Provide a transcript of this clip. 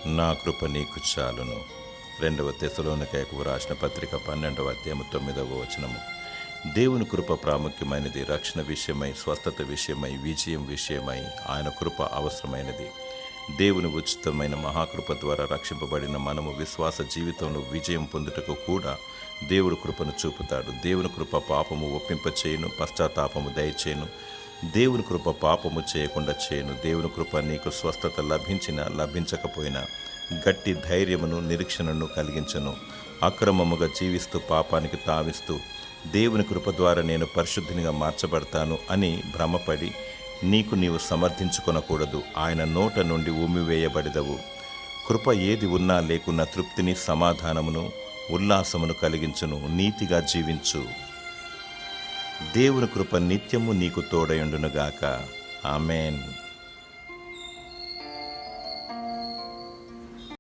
నా కృప నీకు చాలును. 2 తెస్సలోనికైకు రాసిన పత్రిక 12వ అధ్యాయము 9వ వచనము. దేవుని కృప ప్రాముఖ్యమైనది. రక్షణ విషయమై, స్వస్థత విషయమై, విజయం విషయమై ఆయన కృప అవసరమైనది. దేవుని ఉచితమైన మహాకృప ద్వారా రక్షింపబడిన మనము విశ్వాస జీవితంలో విజయం పొందుటకు కూడా దేవుడు కృపను చూపుతాడు. దేవుని కృప పాపము ఒప్పింపచేయును, పశ్చాత్తాపము దయచేయును. దేవుని కృప పాపము చేయకుండా చేయను. దేవుని కృప నీకు స్వస్థత లభించినా లభించకపోయినా గట్టి ధైర్యమును, నిరీక్షణను కలిగించను. అక్రమముగా జీవిస్తూ పాపానికి తావిస్తూ దేవుని కృప ద్వారా నేను పరిశుద్ధినిగా మార్చబడతాను అని భ్రమపడి నీవు సమర్థించుకొనకూడదు. ఆయన నోట నుండి ఉమ్మివేయబడిదవు. కృప ఏది ఉన్నా లేకున్నా తృప్తిని, సమాధానమును, ఉల్లాసమును కలిగించును. నీతిగా జీవించు. దేవుని కృప నిత్యము నీకు తోడయుండునుగాక. ఆమేన్.